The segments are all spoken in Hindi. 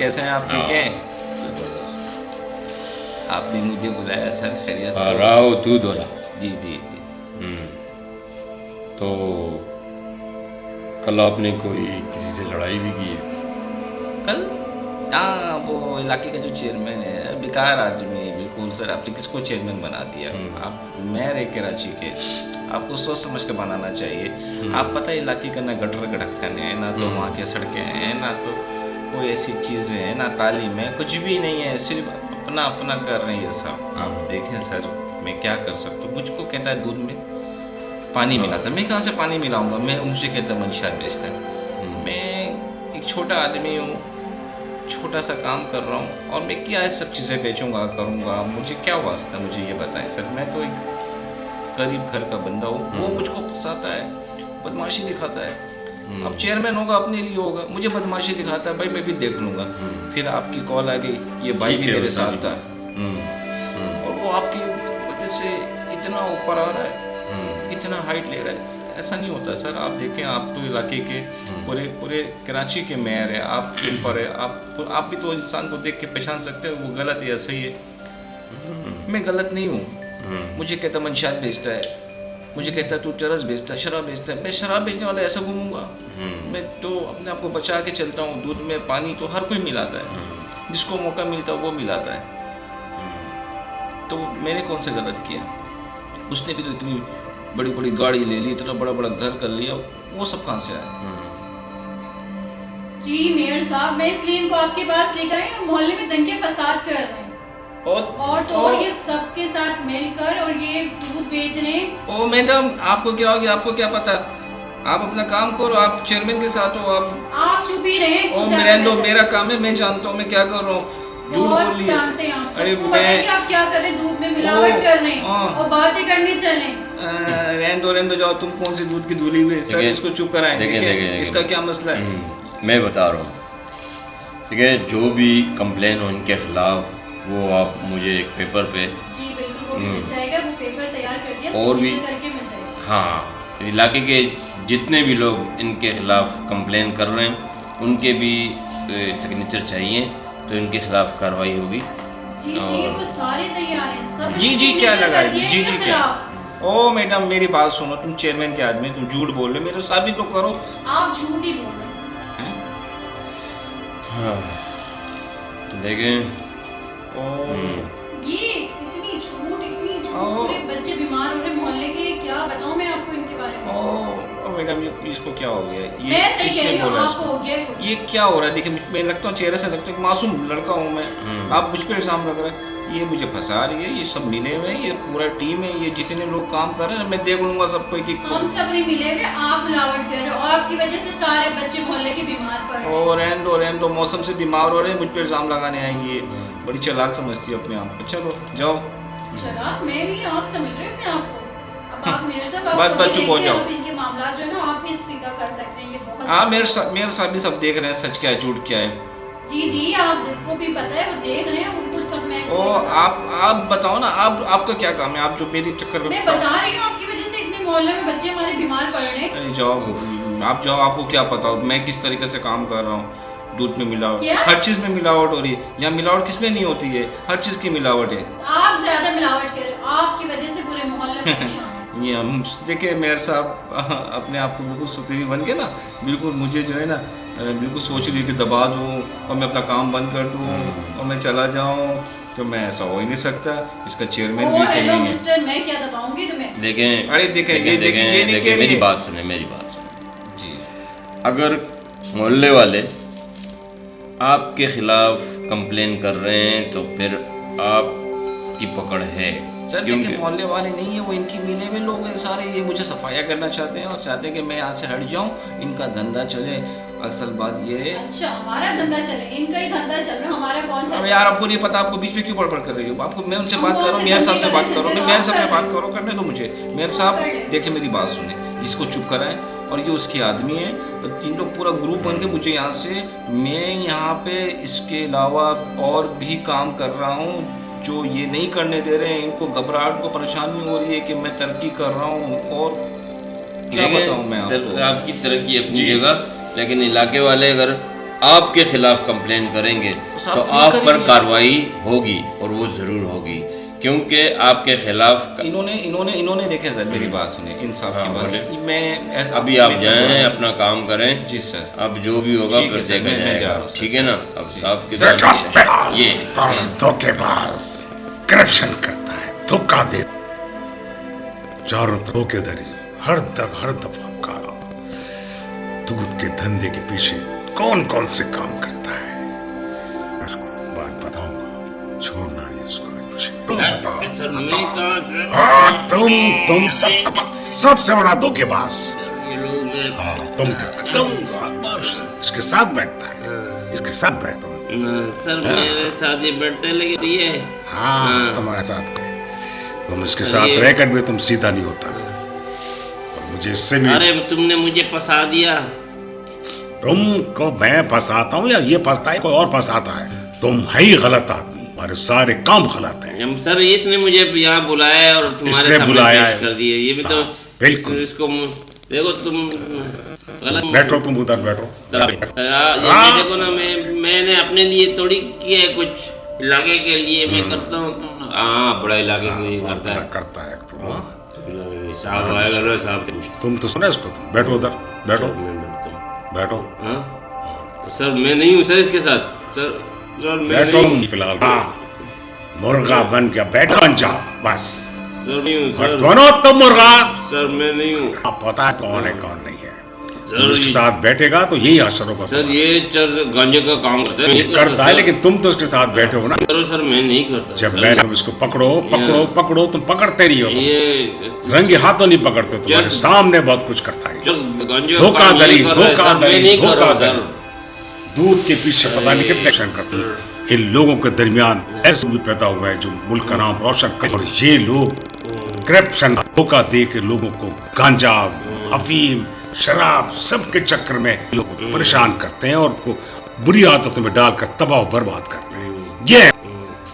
कैसे हैं आप? ठीक हैं? आपने मुझे बुलाया सर, खैरियत? राव तू दोरा। जी जी जी। तो कल आपने कोई किसी से लड़ाई भी की है? कल? हाँ, वो इलाके का जो चेयरमैन है, बेकार आदमी बिल्कुल सर। आपने किसको चेयरमैन बना दिया? आप मेयर है कराची के, आपको सोच समझ के बनाना चाहिए। आप पता है इलाके का ना गटर गढ़कन है, ना तो वहाँ की सड़कें हैं, ना तो कोई ऐसी चीज़ें हैं, ना तालीम है, कुछ भी नहीं है। सिर्फ अपना अपना कर रहे हैं ये सब। आप देखें सर, मैं क्या कर सकता हूँ? मुझको कहता है दूध में पानी मिलाता, मैं कहाँ से पानी मिलाऊंगा? मैं मुझे कहता मंशियात बेचता है। मैं एक छोटा आदमी हूँ, छोटा सा काम कर रहा हूँ, और मैं क्या सब चीज़ें बेचूंगा करूँगा? मुझे क्या वास्ता, मुझे ये बताएं सर। मैं तो एक गरीब घर का बंदा हूँ, वो मुझको फंसाता है, बदमाशी दिखाता है। अब चेयरमैन होगा अपने लिए होगा, मुझे बदमाशी दिखाता है। भाई मैं भी देख लूँगा। फिर आपकी कॉल आ गई, ये भाई भी मेरे साथ था, और वो आपकी वजह से इतना ऊपर आ रहा है, इतना हाइट ले रहा है। ऐसा नहीं होता सर। आप देखें, आप तो इलाके के पूरे कराची के मेयर है, आप ऊपर है। आप भी तो इंसान को देख के पहचान सकते हो वो गलत है या सही है। मैं गलत नहीं हूँ। मुझे कहता मंशियात बेचता है, मुझे कहता है तू चरस बेचता है, शराब बेचता है। मैं शराब बेचने वाला ऐसा घूमूंगा? मैं तो अपने आप को बचा के चलता हूँ। दूध में पानी तो हर कोई मिलाता है, जिसको मौका मिलता है वो मिलाता है। तो मैंने कौन सा गलत किया? उसने भी तो इतनी बड़ी बड़ी गाड़ी ले ली, इतना बड़ा बड़ा घर कर लिया, वो सब कहाँ से आया? जी मेयर साहब, मैं इसलिए इनको आपके पास लेकर आई हूँ। मोहल्ले में दंगे फसाद कर रहे हैं, और ये सबके साथ मिलकर, और ये दूध बेच रहे हैं। ओ मैडम, आपको क्या हो गया? आपको क्या पता? आप अपना काम करो, आप चेयरमैन के साथ हो। आप चुप ही रहे। ओ मेरा काम है, मैं जानता हूँ मैं क्या कर रहा हूँ। झूठ बोल लिया। जानते हैं आप। अरे सबको पता है कि आप क्या कर रहे हैं, दूध में मिलावट कर रहे हैं, और बातें करने चले। रहने दो जाओ। तुम कौन सी दूध की धुली हुई? सर इसको चुप कराएं। इसका क्या मसला है? मैं बता रहा हूँ, ठीक है? जो भी कंप्लेन हो इनके खिलाफ, वो आप मुझे एक पेपर पे। जी बिल्कुल, वो मिल जाएगा। वो पेपर तैयार कर दिया, और भी करके मिल जाएगा। हाँ, इलाके के जितने भी लोग इनके खिलाफ कंप्लेन कर रहे हैं, उनके भी सिग्नेचर चाहिए, तो इनके खिलाफ कार्रवाई होगी। जी जी, वो सारे तैयार हैं सब। जी क्या लगा है? जी क्या? ओ मैडम मेरी बात सुनो, तुम चेयरमैन के आदमी, तुम झूठ बोल रहे हो, मेरे साबित तो करो। आप झूठ ही बोल रहे हैं। हाँ, लेकिन ये इतनी झूठ, पूरे बच्चे बीमार हो रहे मोहल्ले के। क्या बताऊं मैं आपको इनके बारे में? ओ मैडम, इसको क्या हो गया? मैं सही कह रही हूं, आपको हो गया कुछ? ये क्या हो रहा है? देखिए, मैं लगता हूँ, चेहरे से लगता है मासूम लड़का हूँ मैं। आप मुझ पर इल्जाम लग रहा है। ये मुझे फंसा रही है, ये सब मिले हुए हैं, ये पूरा टीम है, ये जितने लोग काम कर रहे हैं, मैं देख लूंगा सबको। हम सब नहीं मिले हुए, आप मिलावट कर रहे हो, आपकी वजह से सारे बच्चे मोहल्ले के बीमार पड़ रहे हैं। और रहने दो, मौसम से बीमार हो रहे हैं, मुझ पर इल्जाम लगाने आएंगे। बड़ी चालाक समझती है अपने आप को। चलो जाओ। चालाक मैं भी? आप समझ रहे हो अपने आप को? अब आप मेरे से बस चुप हो जाओ। इनके मामला जो है ना, आप भी स्पीकर कर सकते हैं। ये बहुत हाँ, मेरे साथ भी सब देख रहे हैं, सच क्या है झूठ क्या है। जी जी, आपको भी पता है, वो देख रहे हैं, उनको सब। मैं ओ आप बताओ ना, आपका क्या काम है? आप जो मेरी चक्कर में। मैं बता रही हूँ, आपकी वजह से इतने मोहल्ले में बच्चे हमारे बीमार पड़ रहे हैं। अरे जाओ, आप जाओ। आपको क्या पता मैं किस तरीके से काम कर रहा हूँ? दूध में मिलावट, हर चीज में मिलावट हो रही है। यहाँ मिलावट किसमें नहीं होती है? हर चीज की मिलावट है। आप ज्यादा मिलावट कर रहे हो, आपकी वजह से पूरे मोहल्ले में परेशान है। ये हम देखिए, मेयर साहब अपने आप को बिल्कुल सुतरी बन के ना, बिल्कुल मुझे जो है ना, बिल्कुल सोच रही कि दबा दूँ और मैं अपना काम बंद कर दूँ और मैं चला जाऊँ। तो मैं ऐसा हो ही नहीं सकता। इसका चेयरमैन भी सही नहीं है। मिस्टर, मैं क्या दबाऊंगी तुम्हें? देखें, अरे देखें, मेरी बात सुने, मेरी बात सुने जी। अगर मोहल्ले वाले आपके खिलाफ कंप्लेन कर रहे हैं, तो फिर आपकी पकड़ है। सर देखिए, मोहल्ले वाले नहीं है, वो इनकी मिले हुए लोग हैं सारे। ये मुझे सफाया करना चाहते हैं और चाहते हैं कि मैं यहाँ से हट जाऊँ, इनका धंधा चले। असल बात ये है। अच्छा, हमारा धंधा चले? इनका ही धंधा चल रहा है, हमारा कौन सा? अब यार, आपको नहीं पता, आपको बीच में क्यों पड़ कर रही हो? आपको मैं उनसे बात करो, मेयर साहब से बात करो, मेयर साहब से बात करो, करने दो मुझे। मेयर साहब देखिए, मेरी बात सुने, इसको चुप कराएं। और ये उसके आदमी है, तो तीन लोग पूरा ग्रुप बन के मुझे यहाँ से, मैं यहाँ पे इसके अलावा और भी काम कर रहा हूँ जो ये नहीं करने दे रहे हैं। इनको घबराहट को परेशानी हो रही है कि मैं तरक्की कर रहा हूँ, और क्या बताऊँ मैं आपको? आपकी तरक्की अपनी जगह, लेकिन इलाके वाले अगर आपके खिलाफ कंप्लेन करेंगे उस तो आप आप पर करेंगे। कार्रवाई होगी और वो ज़रूर होगी, क्योंकि आपके खिलाफ इन्होंने देखे सर, मेरी बात सुने, इंसाफ हाँ, की बात बोले। मैं अभी आप जाएं, अपना काम करें। जी सर। अब जो भी होगा ठीक फिर है सर, देखा मैं जा जाएगा, रहा हूँ सर। ठीक है ना। अब साहब के बेटा, ये धोखेबाज, करप्शन करता है, धोखा दे, चारों तरफ धोखेधड़ी, हर दफा का दूध के धंधे के पीछे कौन कौन से काम करता है, इसको बात बताऊंगा, छोड़ना नहीं इसको। तुम बताओ, सर मैं कहाँ से हाँ, तुम सबसे बड़ा धोखेबाज। हाँ, तुम इसके साथ बैठता है, इसके साथ बैठता हूँ। सर मेरे साथ ही बैठने लगे ये। हाँ, तुम्हारे साथ तुम इसके साथ रहकर भी तुम सीधा नहीं होता, और मुझे इससे भी अरे तुमने मुझे फंसा दिया। तुमको मैं फंसाता हूँ या ये फंसता है, कोई और फंसाता है? तुम है ही गलत आदमी, हमारे सारे काम गलत हैं। सर इसने मुझे यहाँ बुलाया और तुम्हारे इसने सामने बुलाया पेश है। कर दिए, ये भी तो बिल्कुल। इसको देखो तुम गलत बैठो, तुम उधर बैठो। ये देखो ना, मैंने अपने लिए थोड़ी किया है कुछ, इलाके के लिए मैं करता हूँ। हाँ, बड़ा इलाके के लिए करता है। करता है तुम। साहब आएगा ना, साहब से तुम तो सुना इसको, तुम बैठो उधर, बैठो मैं बैठता हूँ। बैठो हाँ? सर मैं नहीं हूँ सर इसके साथ, सर मैं बैठो नहीं हूँ। फिलहाल। हाँ, मुर्गा बन के बैठो, बन जाओ बस। सर नहीं हूँ सर। बनो तुम मुर्गा। सर मैं नहीं हूँ अब पता है कौन है कौन नहीं है। सर। तुम इसके साथ बैठेगा तो यही असर होगा। सर ये चर्च गांजे का काम करता है, नहीं करता है, सर। लेकिन तुम तो उसके साथ बैठे हो ना। करो सर, मैं नहीं करता जब सर। मैं तुम इसको पकड़ो पकड़ो पकड़ो, तुम पकड़ते नहीं हो, तुम ये रंगे हाथों नहीं पकड़ते, तुम्हारे जस्ट- सामने बहुत कुछ करता है। चर्च गांजे का काम धोखाधड़ी, ये कर रहा है, सर, मैं धोखाधड़ी, नहीं कर रहा हूँ, धोखाधड़ी, सर। दूध के पीछे पता नहीं कितने एक्शन करते हैं। इन लोगों के दरमियान ऐसे भी पैदा हुआ है जो मुल्क का नाम रोशन कर, और ये लोग करप्शन, धोखा दे के लोगों को गांजा, अफीम, शराब सबके चक्कर में लोगों को परेशान करते हैं और उनको बुरी आदतों में डालकर तबाह बर्बाद करते हैं। ये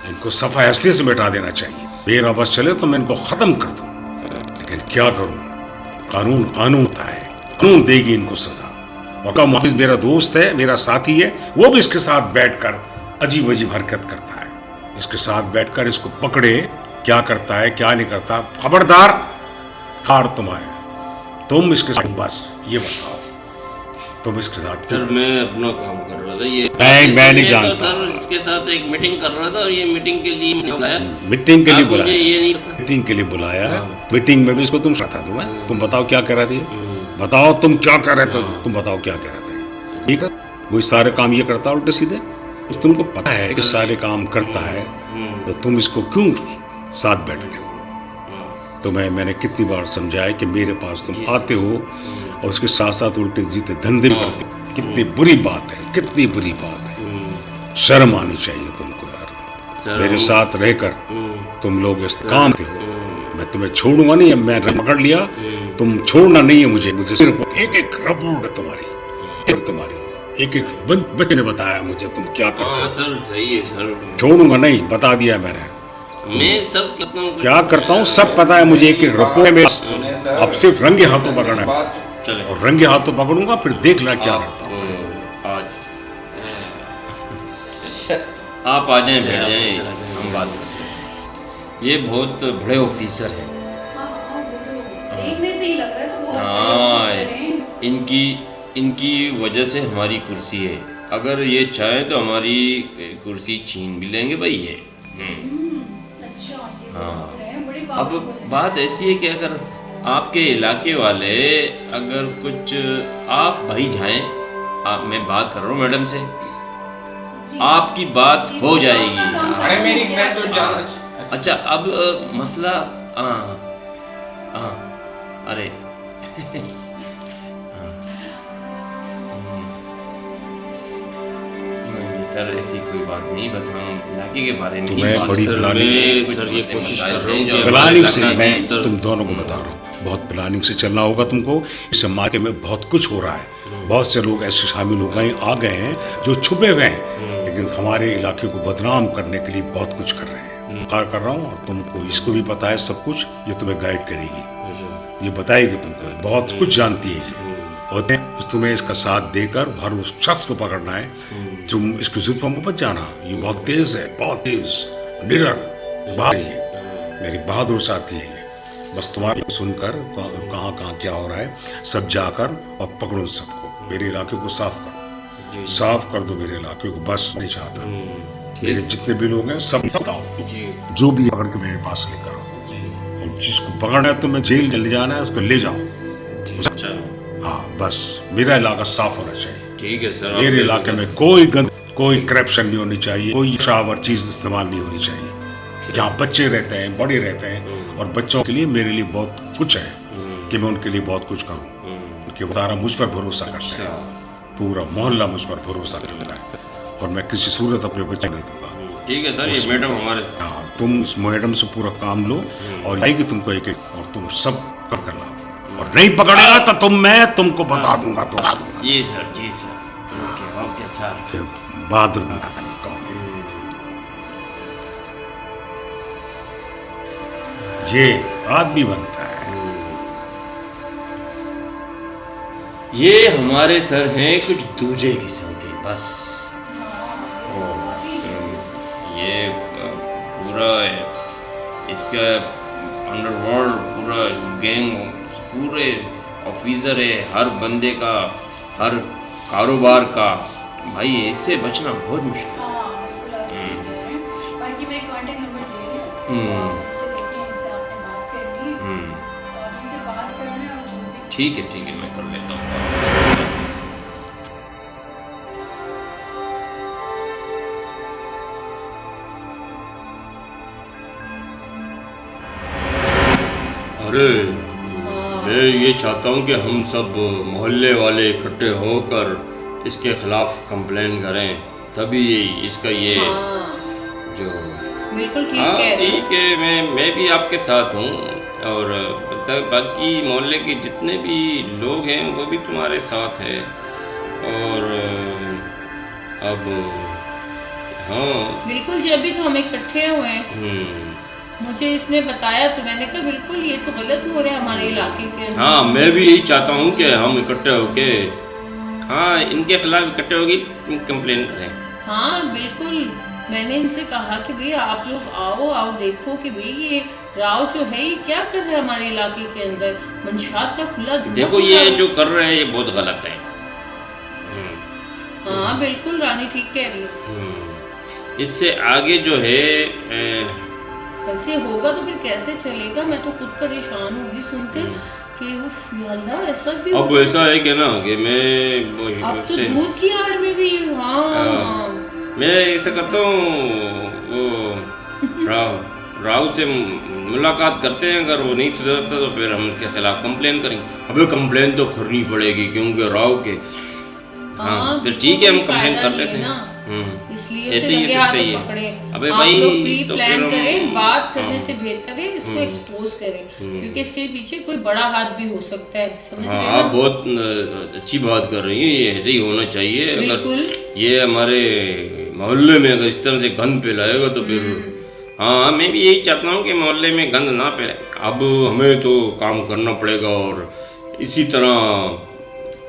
इनको सफाई हस्ती से मिटा देना चाहिए। मेरा बस चले तो मैं इनको खत्म कर दूं, लेकिन क्या करूं, कानून कानून होता है, कानून देगी इनको सजा। वका मुहाफिज मेरा दोस्त है, मेरा साथी है, वो भी इसके साथ बैठकर अजीब अजीब हरकत करता है। इसके साथ बैठकर इसको पकड़े, क्या करता है क्या नहीं करता, खबरदार, हार तुम्हारे, तुम इसके साथ बस ये बताओ, तुम इसके साथ। सर मैं अपना काम कर रहा था, ये मैं नहीं तो जानता। सर इसके साथ एक मीटिंग कर रहा था और ये मीटिंग के लिए मैंने बुलाया। मीटिंग के लिए आप मुझे बुलाया, ये नहीं मीटिंग के लिए बुलाया, मीटिंग में भी इसको तुम बता दूं मैं, तुम बताओ क्या कह रहे थे, बताओ तुम क्या कह रहे थे, तुम बताओ क्या कह रहे थे। ठीक है, वो सारे काम ये करता है उल्टे सीधे, तो तुमको पता है कि सारे काम करता है, तो तुम इसको क्यों साथ बैठते हो? तो मैंने कितनी बार समझाया कि मेरे पास तुम आते हो और उसके साथ साथ उल्टे जीते धंधे भी करते हो। कितनी बुरी बात है, कितनी बुरी बात है, शर्म आनी चाहिए तुमको यार। सर, मेरे साथ रहकर तुम लोग इस काम थे हो, मैं तुम्हें छोड़ूंगा नहीं। अब मैं पकड़ लिया, तुम छोड़ना नहीं है मुझे, मुझे सिर्फ एक एक रबड़ तुम्हारी एक एक बच्चे ने बताया मुझे तुम क्या करते हाँ हो। सर सही है सर, छोड़ूंगा नहीं, बता दिया मैंने मैं सब करता हूँ। क्या करता हूँ, सब पता है मुझे, एक एक रुपये में। अब सिर्फ रंगे हाथों पकड़ना है, चले और रंगे हाथों पकड़ूंगा, फिर देख लेना क्या करता हूँ। आज आप आ जाएं, बैठ जाएं, हम बात करते हैं। ये बहुत बड़े ऑफिसर हैं। देखने से ही लग रहा है, तो बहुत हाँ, बड़े अफसर हैं। इनकी वजह से हमारी कुर्सी है। अगर ये चाहें तो हमारी कुर्सी छीन भी लेंगे भाई ये। अच्छा, ये हाँ। बात है, बड़ी अब पावरफुल है। बात ऐसी है कि अगर आपके इलाके वाले अगर कुछ आप भाई जाएं, मैं बात कर रहा हूँ मैडम से, जी। आपकी बात जी, हो तो जाएगी। अपना काम अरे मेरी करेंगे मैं तो आप। जान अच्छा अब मसला हाँ हाँ अरे नहीं, सर ऐसी कोई बात नहीं, बस हम इलाके के बारे में ही तुम्हें बात बड़ी कर रहे प्लानिंग- हैं। कुछ सर ये कोशिश कर रहे हैं जो प्लानिंग से हमारे मैं इलाका के- तुम दोनों को बता रहा हूँ, बहुत प्लानिंग से चलना होगा तुमको। इस मार्केट में बहुत कुछ हो रहा है, बहुत से लोग ऐसे शामिल हो गए, आ गए हैं जो छुपे हुए हैं, लेकिन हमारे इलाके को बदनाम करने के लिए बहुत कुछ कर रहे हैं। कार्य कर रहा हूँ, और तुमको इसको भी पता है सब कुछ, ये तुम्हें गाइड करेगी, ये बताएगी तुमको, बहुत कुछ जानती है ये। और तुम्हें इसका साथ देकर हर उस शख्स को पकड़ना है। तुम इसकी जुल्फों में मत जाना, ये बहुत तेज है, बहुत तेज निडर भाई है, मेरी बहादुर साथी है। बस तुम्हारी सुनकर कहाँ कहाँ क्या हो रहा है सब जाकर और पकड़ो सबको, मेरे इलाके को साफ करो, साफ कर दो मेरे इलाके को, बस नहीं चाहता। मेरे जितने भी लोग हैं सब बताओ, जो भी पकड़ के मेरे पास लेकर आओ, और जिसको पकड़ना है तुम्हें जेल चले जाना है उसको ले जाओ। अच्छा, हाँ बस मेरा इलाका साफ होना चाहिए। ठीक है सर। मेरे इलाके में कोई गंद, कोई करप्शन नहीं होनी चाहिए, कोई शावर चीज इस्तेमाल नहीं होनी चाहिए। जहाँ बच्चे रहते हैं, बड़े रहते हैं, और बच्चों के लिए मेरे लिए बहुत कुछ है कि मैं उनके लिए बहुत कुछ करूँ, उनके सारा मुझ पर भरोसा करते हैं, पूरा मोहल्ला मुझ पर भरोसा करता है, और मैं किसी सूरत अपने बच्चे नहीं दूंगा। ठीक है सर, ये मैडम हमारे। हाँ तुम इस मैडम से पूरा काम लो और आएगी तुमको एक एक, और तुम सब कर ला, और नहीं पकड़ेगा तो मैं तुमको बता दूंगा। जी सर, जी सर। Okay okay sir. बहादुर ये आदमी बनता है। ये हमारे सर हैं कुछ दूसरे किस्म के, बस। ये पूरा इसका अंडरवर्ल्ड पूरा गैंग, पूरे ऑफिसर है हर बंदे का, हर कारोबार का। भाई इससे बचना बहुत मुश्किल है। बाकी मैं कांटेक्ट नंबर दे रही हूँ, इससे देखिए, इनसे आपने बात करनी है और इनसे बात करना है और जो भी ठीक है, मैं कर लेता हूँ। अरे मैं ये चाहता हूँ कि हम सब मोहल्ले वाले इकट्ठे होकर इसके खिलाफ कंप्लेन करें, तभी इसका ये जो बिल्कुल ठीक कह रहे हैं। ठीक है, मैं भी आपके साथ हूँ, और बाकी मोहल्ले के जितने भी लोग हैं वो भी तुम्हारे साथ है। और अब हाँ बिल्कुल, जब भी तो हम इकट्ठे हुए हैं, मुझे इसने बताया तो मैंने कहा बिल्कुल ये तो गलत हो रहा है हमारे इलाके के अंदर। हाँ मैं भी यही चाहता हूँ कि हम इकट्ठे होके हाँ इनके खिलाफ इकट्ठे होगी कंप्लेन करें। हाँ बिल्कुल, मैंने इनसे कहा कि भाई आप लोग आओ देखो कि भाई ये राव जो है ये क्या कर रहा है हमारे इलाके के अंदर, मंशात का खुला धुआं। देखो ये जो कर रहे हैं ये बहुत गलत है। हाँ बिल्कुल रानी ठीक कह रही है। इससे आगे जो है ऐसे होगा तो फिर कैसे चलेगा। मैं तो खुद परेशान होगी सुनकर कि उफ या अल्लाह ऐसा भी अब ऐसा है कि ना कि मैं अब तो दूध की आड़ में भी हाँ मैं ऐसा करता हूँ, वो राव से मुलाकात करते हैं, अगर वो नहीं सुधरता तो फिर हम उसके खिलाफ कंप्लेन करेंगे। अबे कंप्लेन तो करनी पड़ेगी क्योंकि राव के हाँ फिर ठीक है हम कंप्लेन कर लेते हैं। इसलिए ऐसे ही है, सही है। अबे आप भाई लोग प्री तो प्लान फिर करें, बात करने से बेहतर है इसको एक्सपोज करें, क्योंकि इसके पीछे कोई बड़ा हाथ भी हो सकता है। समझ रहे हैं? आप बहुत अच्छी बात कर रही हैं, ये ऐसे ही होना चाहिए। अगर ये हमारे मोहल्ले में अगर इस तरह से गंद फैलाएगा तो फिर हाँ मैं भी यही चाहता हूँ कि मोहल्ले में गंद ना फैले। अब हमें तो काम करना पड़ेगा और इसी तरह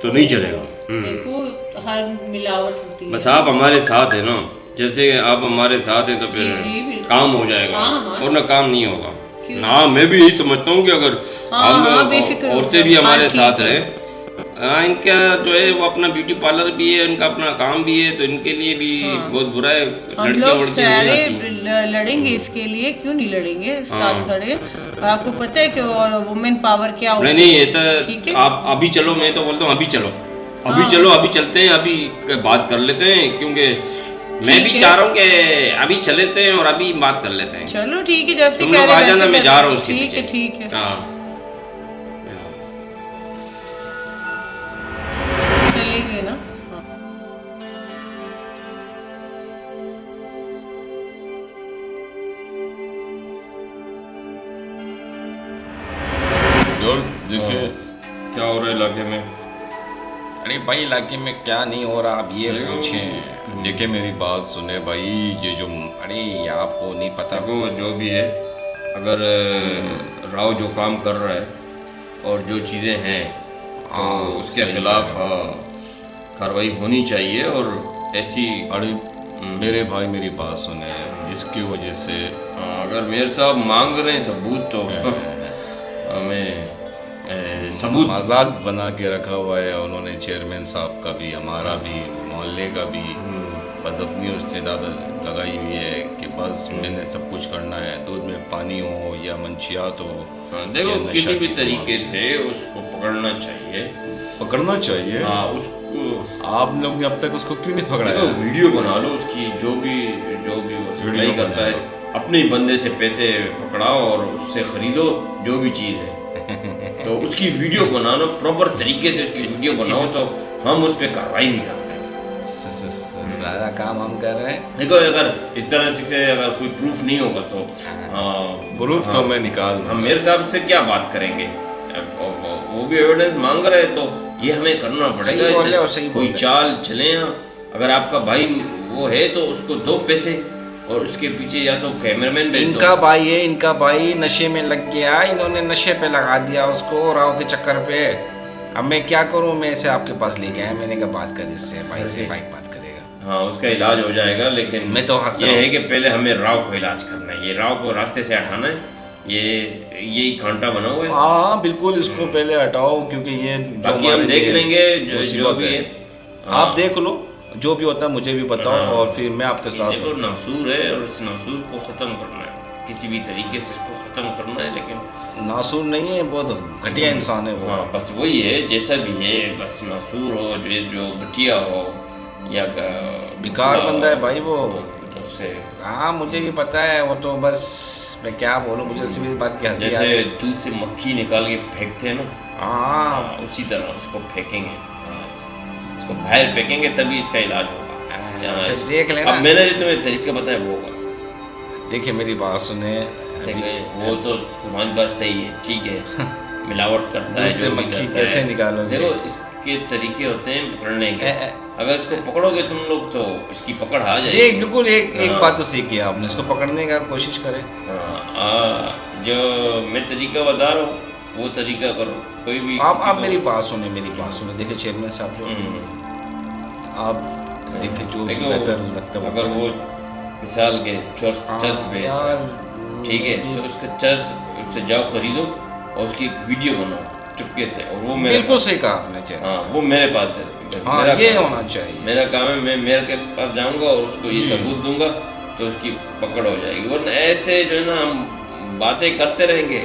तो नहीं चलेगा। देखो हर मिलावट होती है। बस आप हमारे साथ है ना, जैसे आप हमारे साथ हैं तो फिर काम हो जाएगा और ना काम नहीं होगा ना। मैं भी यही समझता हूँ कि अगर हम औरतें भी हमारे साथ है, इनका जो है वो अपना ब्यूटी पार्लर भी है, इनका अपना काम भी है, तो इनके लिए भी बहुत बुरा है। हम लोग सारे लड़ेंगे इसके लिए, क्यों नहीं लड़ेंगे साथ खड़े। आपको पता है कि वुमेन पावर क्या होता है। नहीं ऐसा आप अभी चलो, मैं तो बोलता हूँ अभी चलो, अभी चलते हैं, अभी बात कर लेते हैं, क्योंकि मैं भी चाह रहा हूँ कि अभी चलेते हैं और अभी बात कर लेते हैं। चलो ठीक है, जैसे तुम लोग आ जाना, मैं जा रहा हूँ उसके पीछे। ठीक है चलेंगे ना। और देखिए क्या हो रहा है इलाके में। अरे भाई इलाके में क्या नहीं हो रहा, आप ये पूछें। देखिए मेरी बात सुने भाई, ये जो अरे आपको नहीं पता, वो जो भी है, अगर राव जो काम कर रहा है और जो चीज़ें हैं तो उसके खिलाफ कार्रवाई होनी चाहिए और ऐसी अरे मेरे भाई मेरी बात सुने, इसकी वजह से अगर मेयर साहब मांग रहे हैं सबूत तो हमें सबूत मजाक बना के रखा हुआ है उन्होंने, चेयरमैन साहब का भी, हमारा भी, मोहल्ले का भी। बस अपनी इस्तेदाद लगाई हुई है कि बस मैंने सब कुछ करना है, दूध में पानी हो या मंशियात हो। देखो या नशा किसी भी की तरीके से उसको पकड़ना चाहिए। पकड़ना चाहिए। हाँ, उसको आप लोग ने अब तक उसको क्यों नहीं पकड़ा देखो, है? वीडियो बना लो उसकी, जो भी वो सप्लाई करता है, अपने ही बंदे से पैसे पकड़ाओ और उससे खरीदो जो भी चीज़ है। तो उसकी वीडियो बना लो, प्रॉपर तरीके से उसकी वीडियो बनाओ, तो हम उस पर कार्रवाई नहीं करते। सारा काम हम कर रहे हैं। देखो अगर इस तरह से अगर कोई प्रूफ नहीं होगा तो प्रूफ तो मैं निकाल हम मेरे साहब से क्या बात करेंगे? वो भी एविडेंस मांग रहे हैं, तो ये हमें करना पड़ेगा। सही बोले और सही कोई बोले। चाल चले। अगर आपका भाई वो है तो उसको दो पैसे, और उसके पीछे या तो कैमरामैन भेज दो। इनका भाई है, इनका भाई नशे में लग गया, इन्होंने नशे पे लगा दिया उसको राव के चक्कर पे। अब मैं क्या करूं? मैं इसे आपके पास ले गया, मैंने कहा बात कर इससे, भाई से भाई बात करेगा। हाँ, उसका इलाज हो जाएगा, लेकिन मैं तो हंस ये रहा है हूं। कि पहले हमें राव को इलाज करना है। ये राव को रास्ते से हटाना है। यही कांटा बना हुआ है। हाँ बिल्कुल, इसको पहले हटाओ, क्योंकि ये बाकी हम देख लेंगे जो भी है। आप देख लो, जो भी होता है मुझे भी बताओ, हाँ। और फिर मैं आपके साथ देखो, नासूर है और इस नासूर को ख़त्म करना है, किसी भी तरीके से इसको ख़त्म करना है। लेकिन नासूर नहीं है, बहुत घटिया इंसान है वो। हाँ, बस वही है, जैसा भी है, बस नासूर हो, जो घटिया हो या बेकार बंदा है भाई वो। उससे हाँ मुझे भी पता है, वो तो बस मैं क्या बोलूँ, मुझे इसी बात की हंसी आ जैसे रही है। दूध से मक्खी निकाल के फेंकते हैं ना, हाँ उसी तरह उसको फेंकेंगे। इसको बाहर फेंकेंगे तभी इसका इलाज होगा। अच्छा, देख लेना। अब मैंने जो तुम्हें तरीका बताया वो होगा। देखिए मेरी बात सुने, देखिए, वो तो तुम्हारी बात सही है, ठीक है। मिलावट करता है, दूध से जो भी मक्खी करता कैसे है। निकालोगे? देखो, इसके तरीके होते हैं पकड़ने के। ए- ए- अगर इसको पकड़ोगे तुम लोग तो इसकी पकड़ आ ये जाएगी। बिल्कुल एक हाँ। बात तो सीखी आपने, इसको पकड़ने का कोशिश करें। जो मैं तरीका बता रहा हूँ वो तरीका करो। कोई भी आप किसी को- मेरी बात सुने, मेरी बात सुने। देखिए चेयरमैन साहब, जो आप देखिए जो भी देखो, बेहतर लगता है अगर वो मिसाल के चर्च हाँ, चर्च बेच रहा यार, है, ठीक है, तो उसका चर्च उससे जाओ खरीदो और उसकी एक वीडियो बनाओ चुपके से, और वो मेरे बिल्कुल सही कहा आपने चेयरमैन। हाँ, वो मेरे पास दे दो। हाँ मेरा ये काम- होना चाहिए। मेरा काम है, मैं मेयर के पास जाऊंगा और उसको ये जी। सबूत दूंगा तो उसकी पकड़ हो जाएगी। वरना ऐसे जो है ना हम बातें करते रहेंगे,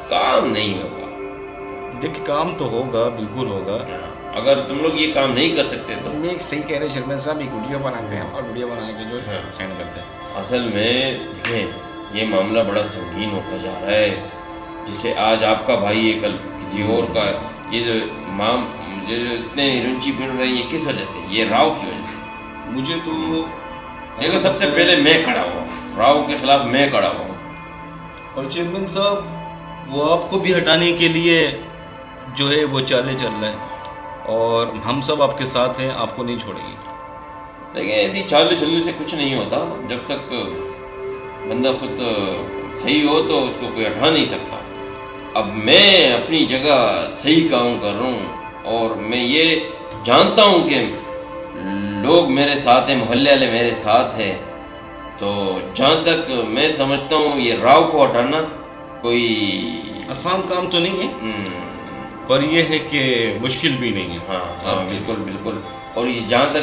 काम नहीं होगा। देखिए काम तो होगा, बिल्कुल होगा। अगर तुम लोग ये काम नहीं कर सकते तो मैं सही कह रहे हैं चेयरमैन साहब, एक वीडियो बनाते हैं और वीडियो बना के जो हाँ। सेंड करते हैं। असल में देखें, ये मामला बड़ा संगीन होता जा रहा है। जैसे आज आपका भाई है, कल किसी और का। ये जो जो इतने रुचि बढ़ रही है, किस वजह से? ये राव की वजह से। मुझे तो देखो, सबसे पहले मैं खड़ा हुआ, राव के खिलाफ मैं खड़ा हुआ। और चेयरमैन साहब, वो आपको भी हटाने के लिए जो है वो चाले चल रहा है, और हम सब आपके साथ हैं, आपको नहीं छोड़ेंगे। देखिए, ऐसी चाल चलने से कुछ नहीं होता। जब तक बंदा खुद सही हो तो उसको कोई हटा नहीं सकता। अब मैं अपनी जगह सही काम कर रहा हूँ, और मैं ये जानता हूँ कि लोग मेरे साथ हैं, मोहल्ले वाले मेरे साथ हैं। तो जहाँ तक मैं समझता हूँ, ये राव को हटाना कोई आसान काम तो नहीं है, हम्म, पर यह है कि मुश्किल भी नहीं है। हाँ हाँ, बिल्कुल बिल्कुल। और ये जहाँ तक